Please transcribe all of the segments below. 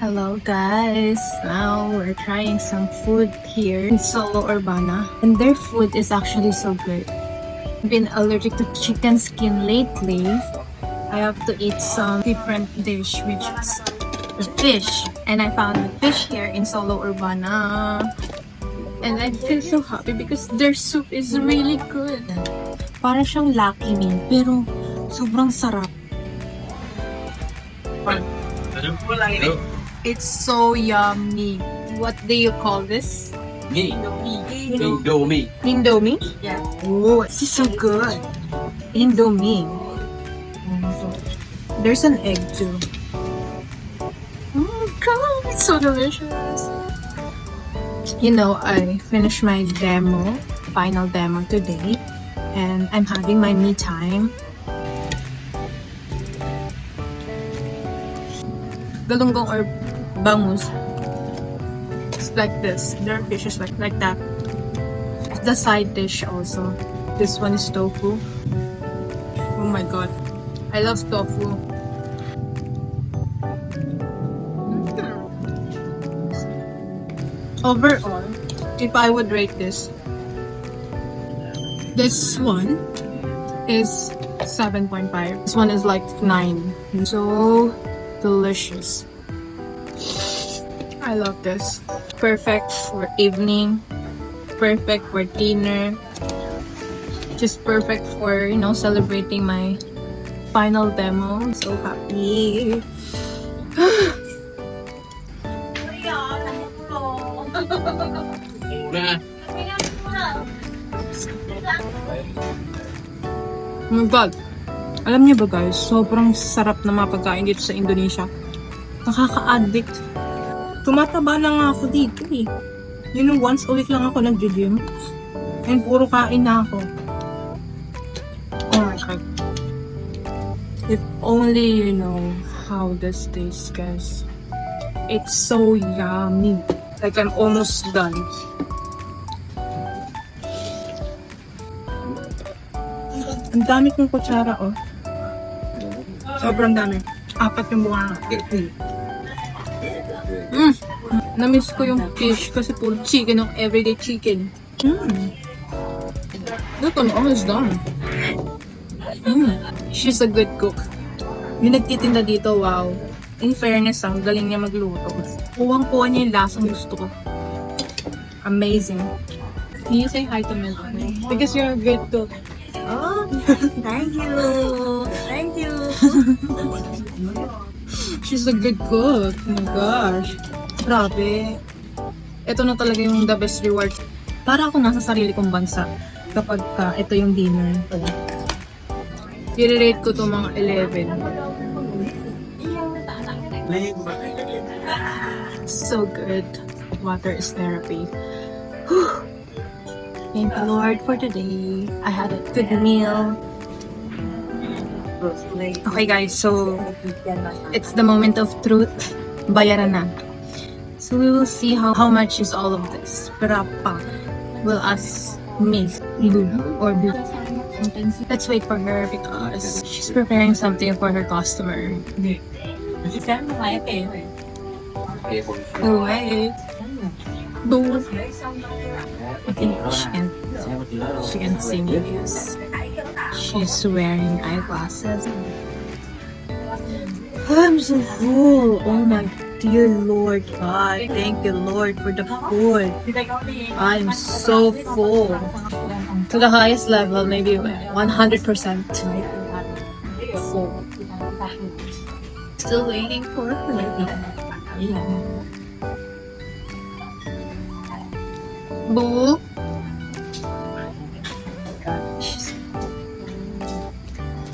Hello guys! Now we're trying some food here in Solo Urbana, and their food is actually so good. I've been allergic to chicken skin lately. I have to eat some different dish, which is the fish. And I found the fish here in Solo Urbana. And I feel so happy because their soup is really good. Para siyang Lucky Me, pero sobrang sarap. It's so yummy. What do you call this? Indomie. Indomie? Yeah. Oh, this is so good. Indomie. There's an egg too. Oh god, it's so delicious. You know, I finished my final demo today, and I'm having my me time. Galunggong or bangus. It's like this. Their fish is like that. The side dish also. This one is tofu. Oh my god. I love tofu. Overall, if I would rate this one is 7.5. This one is like 9. So delicious. I love this. Perfect for evening, perfect for dinner, just perfect for, you know, celebrating my final demo. I'm so happy. Oh my god. Alam niyo ba guys, sobrang sarap na mga pagkain dito sa Indonesia. Nakaka-addict. Tumataba na nga ako dito eh. You know, once a week lang ako nag-gym. And puro kain na ako. Oh my god. If only you know how this tastes, guys. It's so yummy. Like I'm almost done. Ang dami kong kutsara, oh. Sobrang dami. 4 yung bunga. Namiss ko yung fish kasi puro chicken, yung everyday chicken. Look, I'm almost done. She's a good cook. Yung nagtitinda dito, wow. In fairness, ang galing niya magluto. Kuwang-kuha niya yung lasang gusto ko. Amazing. Can you say hi to Melanie? Because you're a good cook. Oh, thank you. Thank you. She's a good cook. Oh my gosh. Grabe. Ito na talaga yung the best reward. Para ako nasa sarili kong bansa kapag ito yung dinner. I-rate ko to mga 11. So good. Water is therapy. Whew. Thank the Lord for today. I had a good meal. Okay guys, so it's the moment of truth. Bayaran na. So we will see how much is all of this. Berapa will us miss or do. Let's wait for her because she's preparing something for her customer. Oh wait. Boom. I think she can see me because she's wearing eyeglasses. I'm so full. Oh my dear Lord God. Thank you Lord for the food. I'm so full. To the highest level, maybe 100%. Full. Still waiting for her. Boo.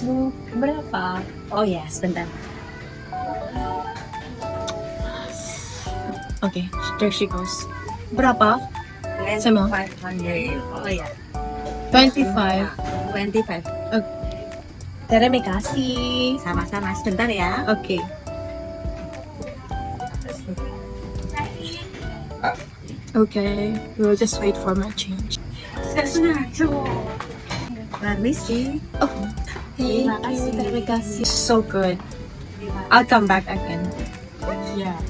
Boo, berapa? Oh yes, bentar. Okay, there she goes. Berapa? Sama? 500. Oh yeah. 25. 25. Terima kasih. Sama-sama, sebentar ya. Okay. Okay, we'll just wait for my change. Permisi. Oh, thank you. Terima kasih. So good. I'll come back again. Yeah.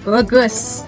Bagus.